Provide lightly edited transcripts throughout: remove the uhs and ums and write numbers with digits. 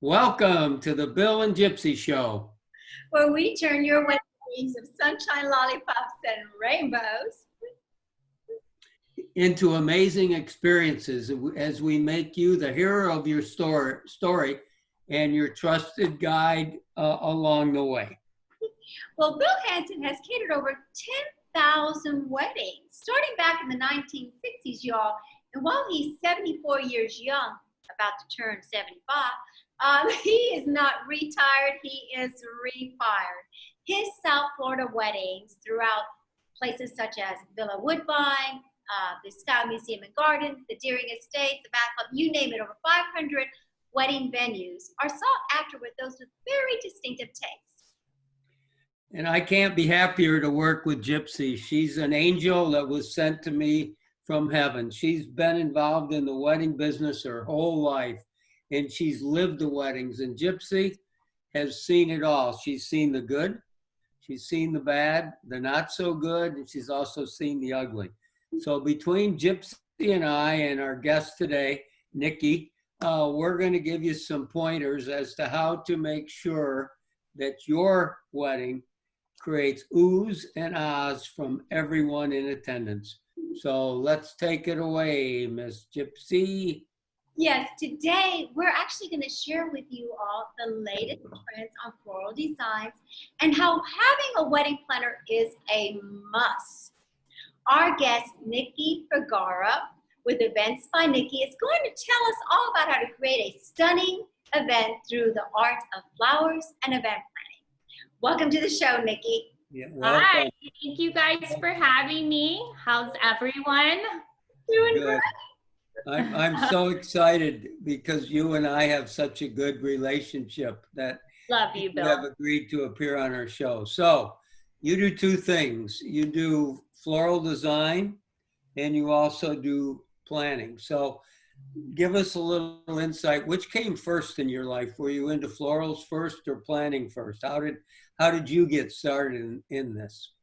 Welcome to the Bill and Gypsy Show. Where we turn your wedding dreams of sunshine, lollipops, and rainbows into amazing experiences as we make you the hero of your story and your trusted guide along the way. Well, Bill Hansen has catered over 10,000 weddings, starting back in the 1960s, y'all. And while he's 74 years young, about to turn 75, he is not retired, he is refired. His South Florida weddings throughout places such as Villa Woodbine, the Sky Museum and Gardens, the Deering Estates, the Bath Club, you name it, over 500 wedding venues are sought after with those with very distinctive tastes. And I can't be happier to work with Gypsy. She's an angel that was sent to me from heaven. She's been involved in the wedding business her whole life, and she's lived the weddings. And Gypsy has seen it all. She's seen the good, she's seen the bad, the not so good, and she's also seen the ugly. So between Gypsy and I and our guest today, Nicky, we're going to give you some pointers as to how to make sure that your wedding creates oohs and ahs from everyone in attendance. So let's take it away, Miss Gypsy. Yes, today we're actually going to share with you all the latest trends on floral designs and how having a wedding planner is a must. Our guest, Nicky Vergara, with Events by Nicky, is going to tell us all about how to create a stunning event through the art of flowers and event planning. Welcome to the show, Nicky. Yeah, hi, thank you guys for having me. How's everyone? Doing great. I'm so excited because you and I have such a good relationship that Love you, Bill. have agreed to appear on our show. So you do two things. You do floral design and you also do planning. So give us a little insight. Which came first in your life? Were you into florals first or planning first? How did you get started in this?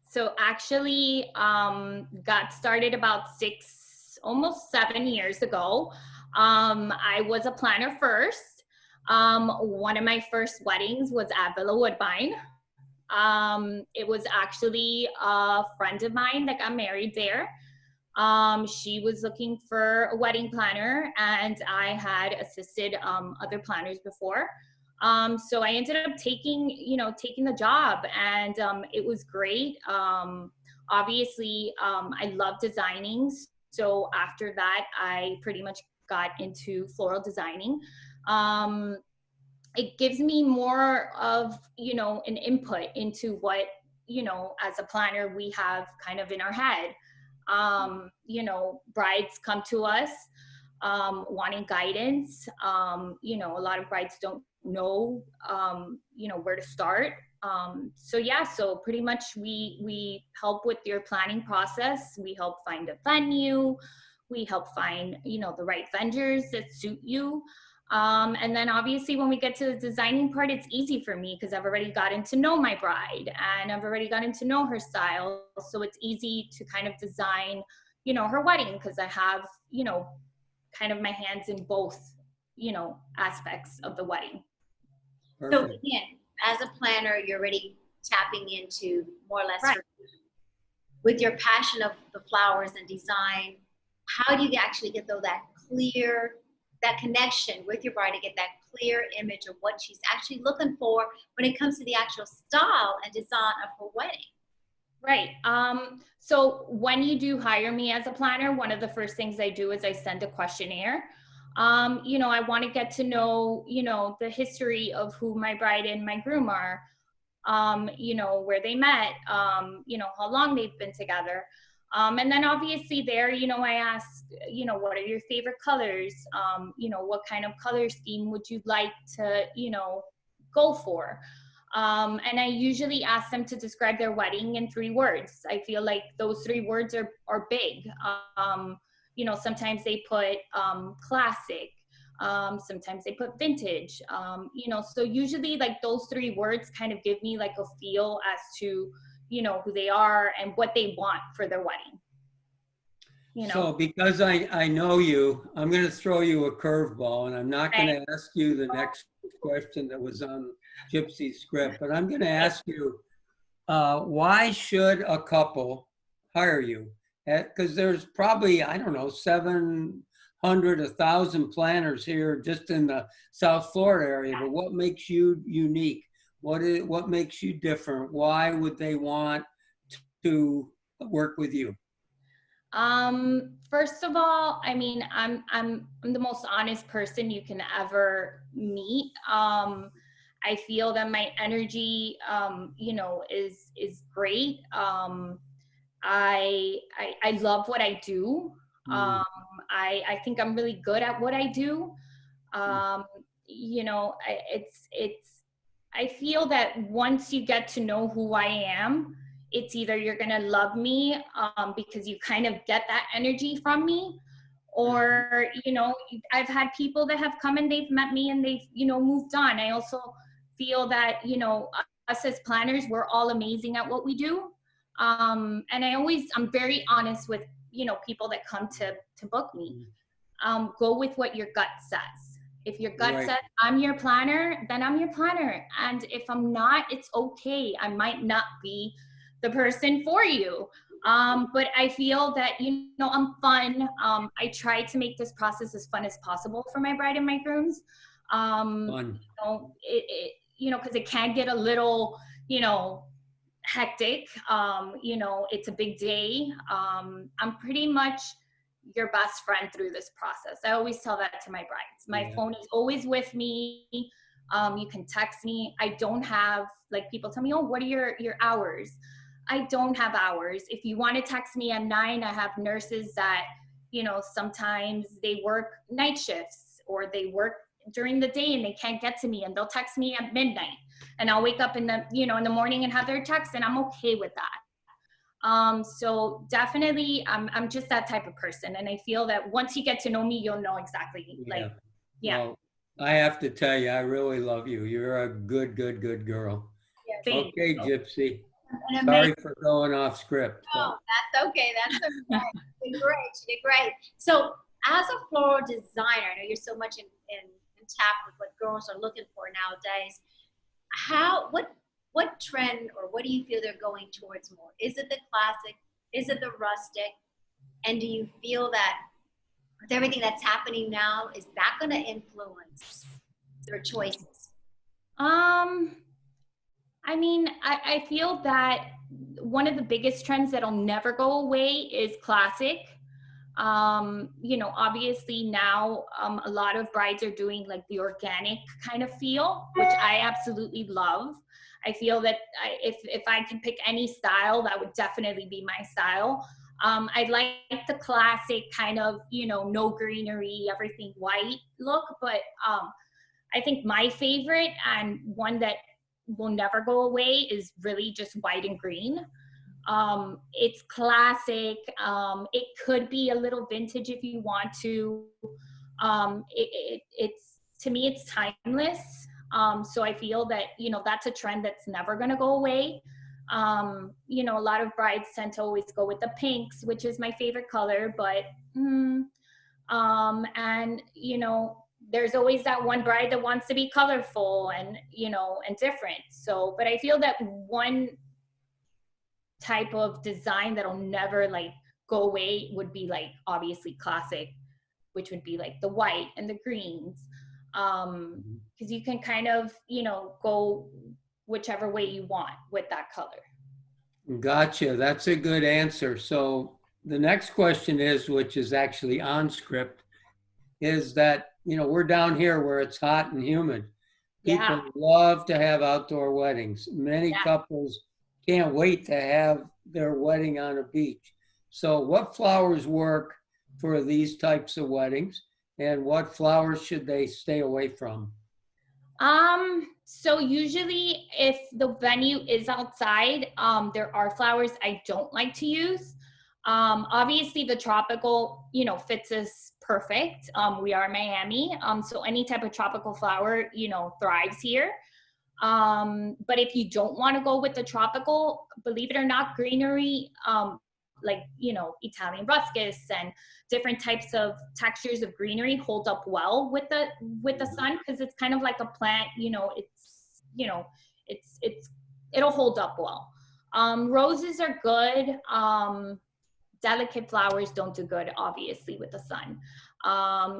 So actually got started about almost 7 years ago. I was a planner first. One of my first weddings was at Villa Woodbine. It was actually a friend of mine that got married there. She was looking for a wedding planner and I had assisted other planners before. So I ended up taking the job and it was great. Obviously, I love designing. So after that, I pretty much got into floral designing. It gives me more of, an input into what, as a planner, we have kind of in our head. Brides come to us wanting guidance. A lot of brides don't know, where to start. So pretty much we help with your planning process. We help find a venue. We help find, the right vendors that suit you. And then obviously when we get to the designing part, it's easy for me because I've already gotten to know my bride and I've already gotten to know her style. So it's easy to kind of design, her wedding because I have, kind of my hands in both, aspects of the wedding. Perfect. So again, as a planner, you're already tapping into more or less Right. with your passion of the flowers and design. How do you actually get that connection with your bride to get that clear image of what she's actually looking for when it comes to the actual style and design of her wedding? Right. So when you do hire me as a planner, one of the first things I do is I send a questionnaire. I want to get to know, the history of who my bride and my groom are, where they met, how long they've been together. And then obviously there, I ask, what are your favorite colors? What kind of color scheme would you like to, go for? And I usually ask them to describe their wedding in 3 words. I feel like those 3 words are big. Sometimes they put classic, sometimes they put vintage, so usually like those 3 words kind of give me like a feel as to, who they are and what they want for their wedding. you know. So because I know you, I'm going to throw you a curveball, and I'm not going Right. to ask you the next question that was on Gypsy's script, but I'm going to ask you, why should a couple hire you? Because there's probably, I don't know, 700, 1,000 planners here just in the South Florida area, but what makes you unique? What makes you different? Why would they want to work with you? First of all, I mean, I'm the most honest person you can ever meet. I feel that my energy, you know, is great. I love what I do. Mm, I think I'm really good at what I do. Um, you know, I feel that once you get to know who I am, it's either you're gonna love me because you kind of get that energy from me, or you know, I've had people that have come and they've met me and they've, you know, moved on. I also feel that, you know, us as planners, we're all amazing at what we do. And I'm very honest with, you know, people that come to book me. Go with what your gut says. If your gut right. says I'm your planner, then I'm your planner. And if I'm not, it's okay. I might not be the person for you. But I feel that, you know, I'm fun. I try to make this process as fun as possible for my bride and my grooms. Fun. You know, you know, because it can get a little, you know, hectic. You know, it's a big day. I'm pretty much your best friend through this process. I always tell that to my brides. My Yeah. phone is always with me. You can text me. I don't have, like, people tell me, oh, what are your hours? I don't have hours. If you want to text me at 9, I have nurses that, you know, sometimes they work night shifts or they work during the day and they can't get to me, and they'll text me at midnight, and I'll wake up in the, you know, in the morning and have their text, and I'm okay with that. So definitely I'm just that type of person. And I feel that once you get to know me, you'll know exactly, like, Yeah. yeah. Well, I have to tell you, I really love you. You're a good girl. Yes. Thank Okay, you. Gypsy. An amazing. Sorry for going off script, Oh, but that's okay. That's okay. She did great. She did great. So, as a floral designer, I know you're so much in tap with what girls are looking for nowadays. What trend or what do you feel they're going towards more? Is it the classic? Is it the rustic? And do you feel that with everything that's happening now, is that going to influence their choices? I mean, I feel that one of the biggest trends that'll never go away is classic. You know, obviously now a lot of brides are doing like the organic kind of feel, which I absolutely love. I feel that if I can pick any style, that would definitely be my style. I like the classic kind of, you know, no greenery, everything white look, but I think my favorite and one that will never go away is really just white and green. It's classic. It could be a little vintage if you want to. It's, to me, it's timeless. So I feel that, you know, that's a trend that's never going to go away. You know, a lot of brides tend to always go with the pinks, which is my favorite color, but and you know, there's always that one bride that wants to be colorful and, you know, and different. So, but I feel that one type of design that'll never like go away would be like obviously classic, which would be like the white and the greens, because you can kind of, you know, go whichever way you want with that color. gotcha. That's a good answer. So the next question is, which is actually on script, is that, you know, we're down here where it's hot and humid. Yeah. People love to have outdoor weddings. Many Yeah. couples can't wait to have their wedding on a beach. So what flowers work for these types of weddings, and what flowers should they stay away from? So usually if the venue is outside, there are flowers I don't like to use. Obviously the tropical, you know, fits us perfect. We are in Miami. So any type of tropical flower, you know, thrives here. But if you don't want to go with the tropical, believe it or not, greenery, like, you know, Italian ruscus and different types of textures of greenery hold up well with the sun, because it's kind of like a plant, you know, it'll hold up well. Roses are good. Delicate flowers don't do good, obviously, with the sun.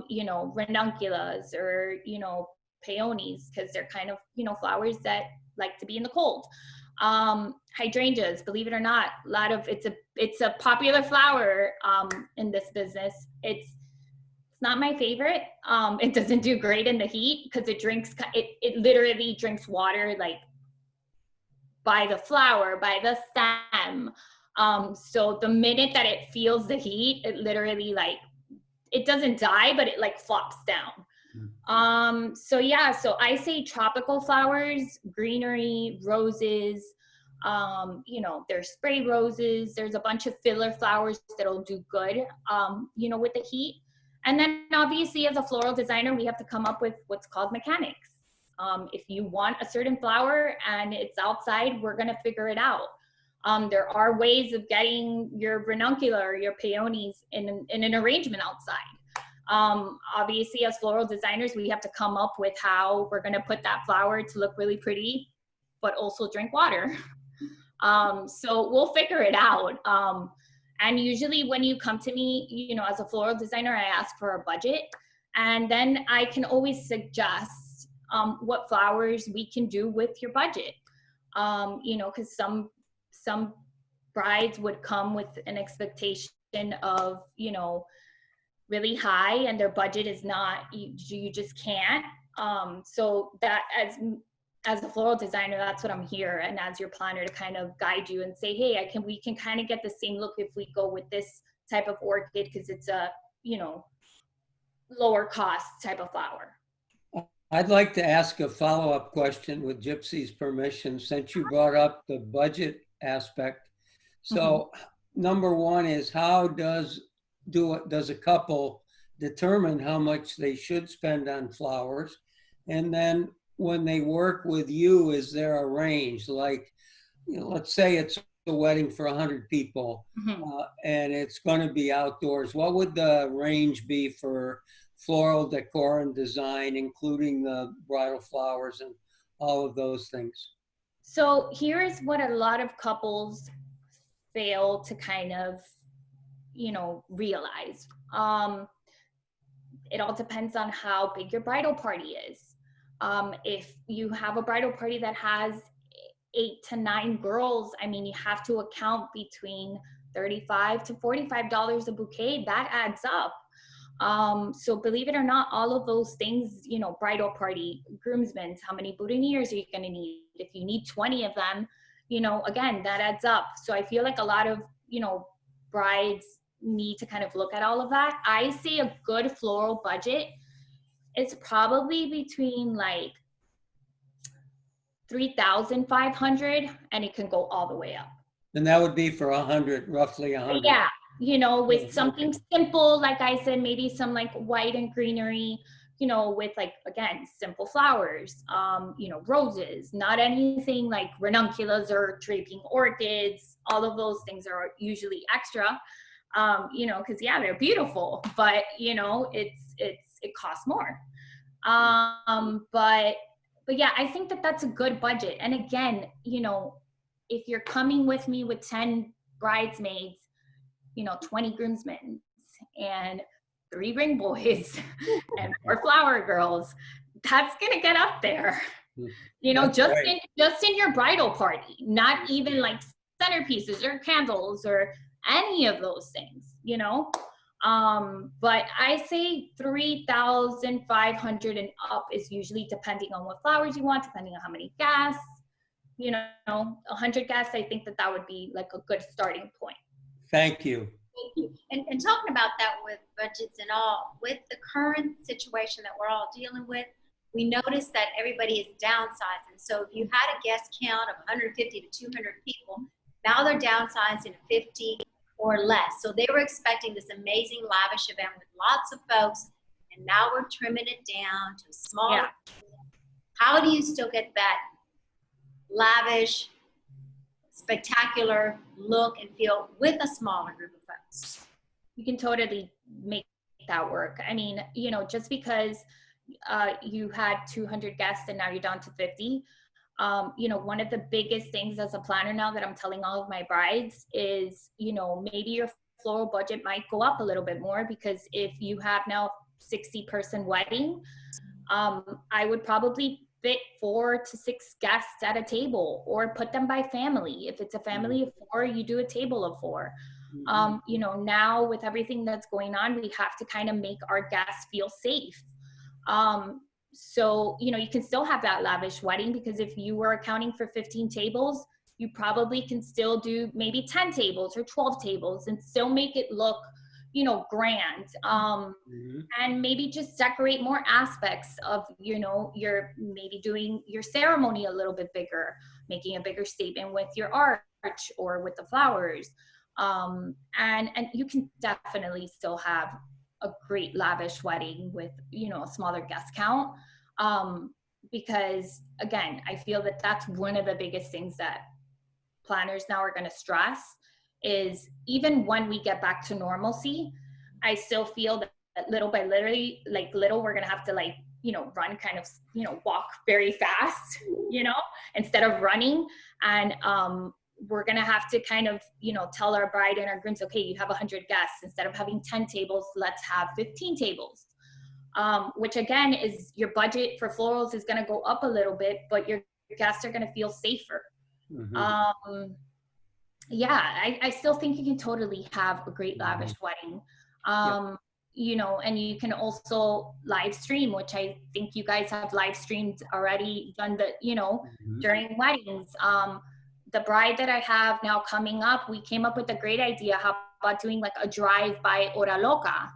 You know, ranunculus or, you know, peonies, because they're kind of, you know, flowers that like to be in the cold. Hydrangeas, believe it or not, it's a popular flower in this business. It's not my favorite. It doesn't do great in the heat because it literally drinks water like by the flower, by the stem. So the minute that it feels the heat, it literally like, it doesn't die, but it like flops down. So yeah, so I say tropical flowers, greenery, roses, you know, there's spray roses, there's a bunch of filler flowers that'll do good, you know, with the heat. And then obviously as a floral designer, we have to come up with what's called mechanics. If you want a certain flower and it's outside, we're gonna figure it out. There are ways of getting your ranunculus or your peonies in an arrangement outside. Obviously, as floral designers, we have to come up with how we're going to put that flower to look really pretty, but also drink water. So we'll figure it out. And usually when you come to me, you know, as a floral designer, I ask for a budget, and then I can always suggest what flowers we can do with your budget. You know, because some brides would come with an expectation of, you know, really high, and their budget is not, you just can't. So that as a floral designer, that's what I'm here, and as your planner, to kind of guide you and say, hey, we can kind of get the same look if we go with this type of orchid, because it's a, you know, lower cost type of flower. I'd like to ask a follow-up question with Gypsy's permission, since you brought up the budget aspect. So number one is, how does a couple determine how much they should spend on flowers? And then when they work with you, is there a range? Like, you know, let's say it's a wedding for 100 people and it's going to be outdoors. What would the range be for floral decor and design, including the bridal flowers and all of those things? So here's what a lot of couples fail to kind of, you know, realize. It all depends on how big your bridal party is. If you have a bridal party that has 8 to 9 girls, I mean, you have to account between $35 to $45 a bouquet. That adds up. So believe it or not, all of those things, you know, bridal party, groomsmen, how many boutonnieres are you going to need? If you need 20 of them, you know, again, that adds up. So I feel like a lot of, you know, brides need to kind of look at all of that. I say a good floral budget is probably between like $3,500, and it can go all the way up. And that would be for 100, roughly 100. Yeah, you know, with something simple, like I said, maybe some like white and greenery, you know, with like, again, simple flowers, you know, roses, not anything like ranunculus or draping orchids. All of those things are usually extra, you know, because yeah, they're beautiful, but you know, it costs more. But yeah, I think that that's a good budget. And again, you know, if you're coming with me with 10 bridesmaids, you know, 20 groomsmen and 3 ring boys and 4 flower girls, that's gonna get up there. You know, just in your bridal party, not even like centerpieces or candles or any of those things, you know. But I say 3,500 and up is usually depending on what flowers you want, depending on how many guests. You know, 100 guests, I think that would be like a good starting point. Thank you. Thank you. And talking about that with budgets and all, with the current situation that we're all dealing with, we noticed that everybody is downsizing. So if you had a guest count of 150 to 200 people, now they're downsizing to 50 or less. So they were expecting this amazing lavish event with lots of folks, and now we're trimming it down to small. Yeah. How do you still get that lavish, spectacular look and feel with a smaller group of folks. You can totally make that work. I mean, you know, just because you had 200 guests and now you're down to 50, you know, one of the biggest things as a planner now that I'm telling all of my brides is, you know, maybe your floral budget might go up a little bit more, because if you have now 60-person wedding, I would probably fit 4 to 6 guests at a table, or put them by family. If it's a family of 4, you do a table of 4. You know, now with everything that's going on, we have to kind of make our guests feel safe. So, you know, you can still have that lavish wedding, because if you were accounting for 15 tables, you probably can still do maybe 10 tables or 12 tables and still make it look, you know, grand. And maybe just decorate more aspects of, you know, you're maybe doing your ceremony a little bit bigger, making a bigger statement with your arch or with the flowers. And you can definitely still have a great lavish wedding with, you know, a smaller guest count. Because again, I feel that that's one of the biggest things that planners now are going to stress, is even when we get back to normalcy, I still feel that little by little, we're going to have to, like, you know, run kind of, you know, walk very fast, you know, instead of running. And, we're going to have to kind of, you know, tell our bride and our grooms, okay, you have 100 guests. Instead of having 10 tables, let's have 15 tables. Which again is, your budget for florals is going to go up a little bit, but your guests are going to feel safer. Yeah, I still think you can totally have a great lavish wedding. You know, and you can also live stream, which I think you guys have live streamed already, done the, you know, during weddings. The bride that I have now coming up, we came up with a great idea. How about doing like a drive-by hora loca?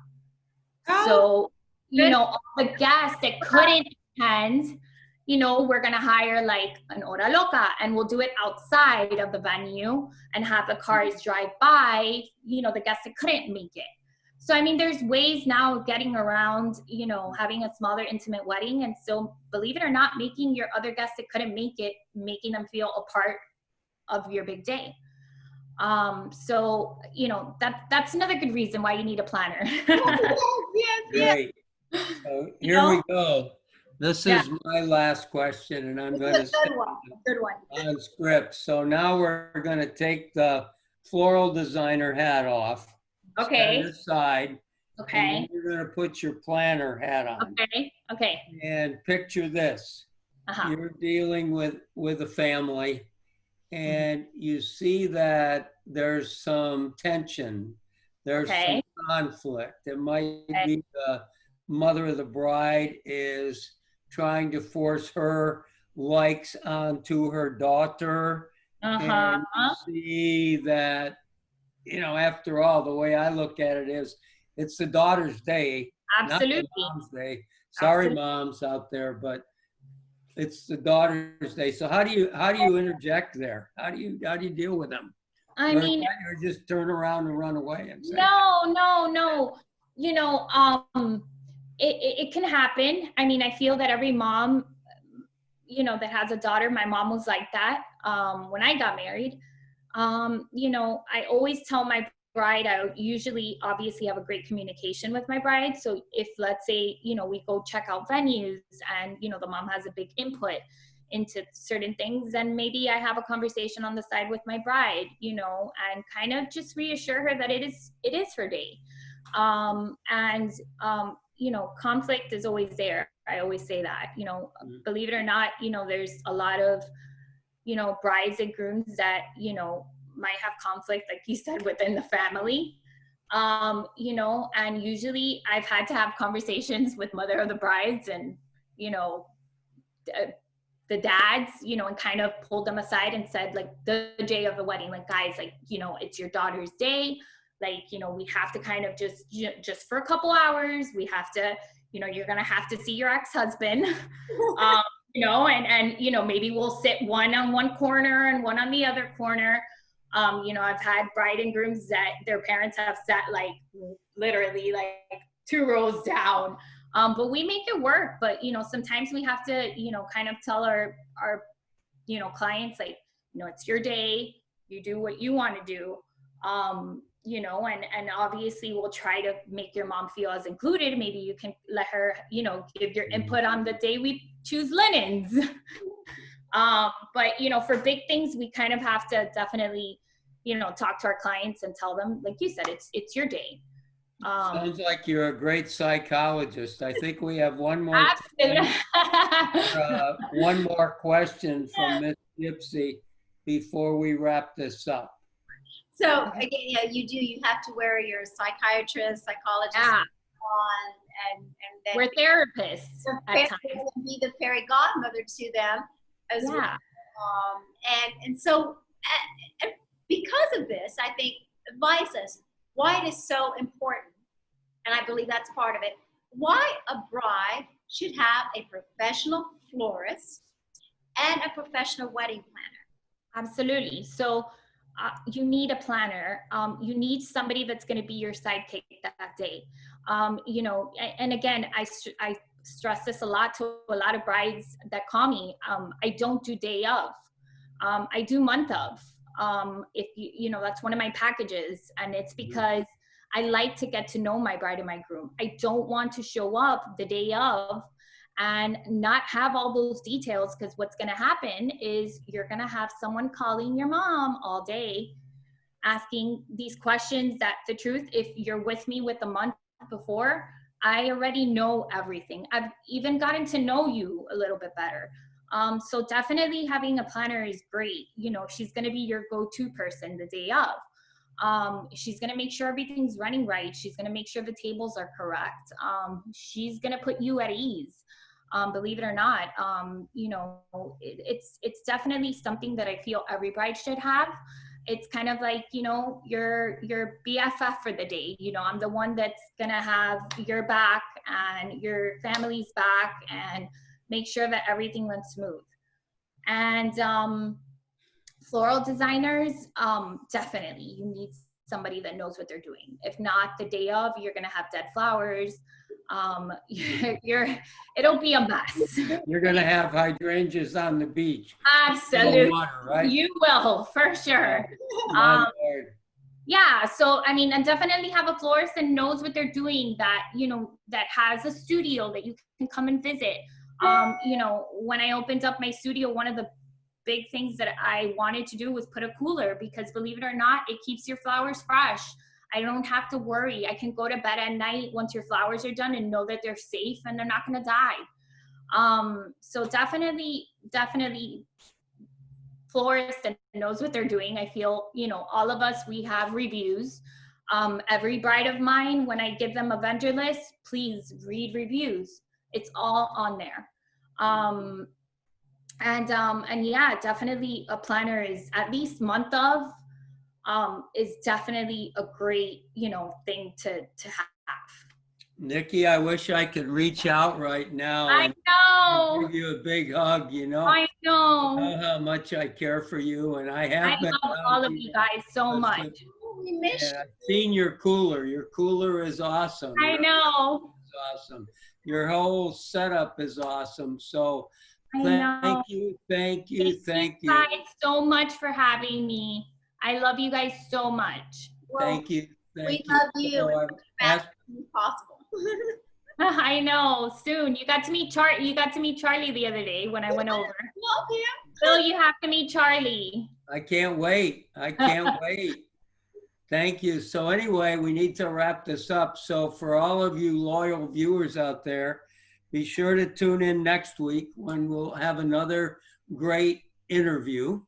So, you know, all the guests that couldn't attend, you know, we're going to hire like an hora loca, and we'll do it outside of the venue and have the cars drive by, you know, the guests that couldn't make it. So, I mean, there's ways now of getting around, you know, having a smaller intimate wedding and still, believe it or not, making your other guests that couldn't make it, making them feel a part of your big day. So, you know, that's another good reason why you need a planner. Yes. Great. So here we go. This is my last question, and I'm going to say good one. on script. So now we're going to take the floral designer hat off. Okay. Set it aside. Okay. And then you're going to put your planner hat on. Okay. And picture this. You're dealing with a family, and you see that there's some tension. There's some conflict. It might be the mother of the bride is trying to force her likes onto her daughter. And you see that, you know, after all, the way I look at it is, it's the daughter's day, absolutely, not the mom's day. Sorry, moms out there, but it's the daughter's day. So how do you interject there? How do you deal with them? I mean, or just turn around and run away and say, no. You know, it can happen. I mean, I feel that every mom, you know, that has a daughter, my mom was like that when I got married. You know, I always tell my bride, I usually obviously have a great communication with my bride. So if, let's say, you know, we go check out venues and, you know, the mom has a big input into certain things, then maybe I have a conversation on the side with my bride, you know, and kind of just reassure her that it is her day. You know, conflict is always there. I always say that, you know, believe it or not, you know, there's a lot of, you know, brides and grooms that, you know, might have conflict, like you said, within the family. You know, and usually I've had to have conversations with mother of the brides and, you know, the dads, you know, and kind of pulled them aside and said, like, the day of the wedding, like, guys, like, you know, it's your daughter's day. Like, you know, we have to kind of just for a couple hours, we have to, you know, you're going to have to see your ex-husband, you know, and, you know, maybe we'll sit one on one corner and one on the other corner. You know, I've had bride and grooms that their parents have sat like literally like 2 rows down. But we make it work. But, you know, sometimes we have to, you know, kind of tell our, you know, clients, like, you know, it's your day. You do what you want to do. You know, and obviously we'll try to make your mom feel as included. Maybe you can let her, you know, give your input on the day we choose linens. But, you know, for big things, we kind of have to definitely, you know, talk to our clients and tell them, like you said, it's your day. Sounds like you're a great psychologist. I think we have one more one more question from Miss Gipsy before we wrap this up. So again, yeah, you have to wear your psychiatrist, psychologist on, and then we're therapists at times. And be the fairy godmother to them as well. And so because of this, I think advise us why it is so important, and I believe that's part of it, why a bride should have a professional florist and a professional wedding planner. Absolutely. So you need a planner. You need somebody that's going to be your sidekick that day. You know, and again, I stress this a lot to a lot of brides that call me. I don't do day of. I do month of. If you know, that's one of my packages, and it's because I like to get to know my bride and my groom. I don't want to show up the day of and not have all those details, because what's going to happen is you're going to have someone calling your mom all day asking these questions that, the truth, if you're with me with a month before, I already know everything. I've even gotten to know you a little bit better. So definitely having a planner is great. You know, she's going to be your go-to person the day of. She's going to make sure everything's running right. She's going to make sure the tables are correct. She's going to put you at ease. Believe it or not, you know, it's definitely something that I feel every bride should have. It's kind of like, you know, your BFF for the day. You know, I'm the one that's going to have your back and your family's back and make sure that everything runs smooth. And floral designers, definitely you need somebody that knows what they're doing. If not, the day of, you're going to have dead flowers. It'll be a mess. You're going to have hydrangeas on the beach. Absolutely. Water, right? You will, for sure. Yeah, so I mean, and definitely have a florist that knows what they're doing, that, you know, that has a studio that you can come and visit. You know, when I opened up my studio, one of the big things that I wanted to do was put a cooler, because believe it or not, it keeps your flowers fresh. I don't have to worry. I can go to bed at night once your flowers are done and know that they're safe and they're not going to die. So definitely florist that knows what they're doing. I feel, you know, all of us, we have reviews. Every bride of mine, when I give them a vendor list, please read reviews. It's all on there. And yeah, definitely a planner is at least month of, is definitely a great, you know, thing to have. Nikki, I wish I could reach out right now. I know. Give you a big hug, you know. I know. You know how much I care for you, and I have been. I love all of you guys so much. We miss you. I've seen your cooler. Your cooler is awesome. I know. It's awesome. Your whole setup is awesome. So thank you guys so much for having me. I love you guys so much. Well, thank you. We love you. As possible. I know. Soon. You got to meet Charlie the other day when I went over. Love him. Bill, you have to meet Charlie. I can't wait. I can't wait. Thank you. So anyway, we need to wrap this up. So for all of you loyal viewers out there, be sure to tune in next week when we'll have another great interview.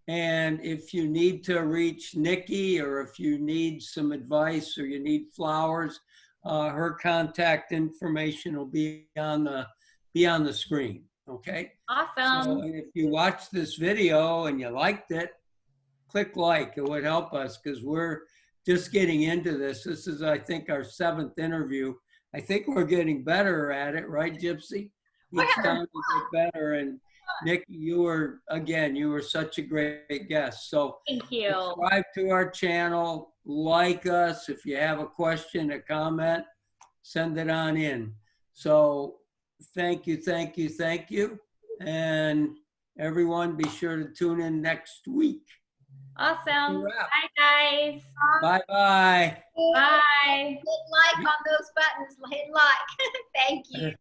And if you need to reach Nikki, or if you need some advice, or you need flowers, her contact information will be on the screen. Okay. Awesome. So if you watched this video and you liked it, click like. It would help us, because we're just getting into this. This is, I think, our 7th interview. I think we're getting better at it, right, Gipsy? Each time we get better. And Nick, you were such a great guest. So thank you. Subscribe to our channel, like us. If you have a question, a comment, send it on in. So thank you. And everyone, be sure to tune in next week. Awesome. Wrap. Bye, guys. Bye-bye. Bye. Hit like on those buttons. Hit like. Thank you.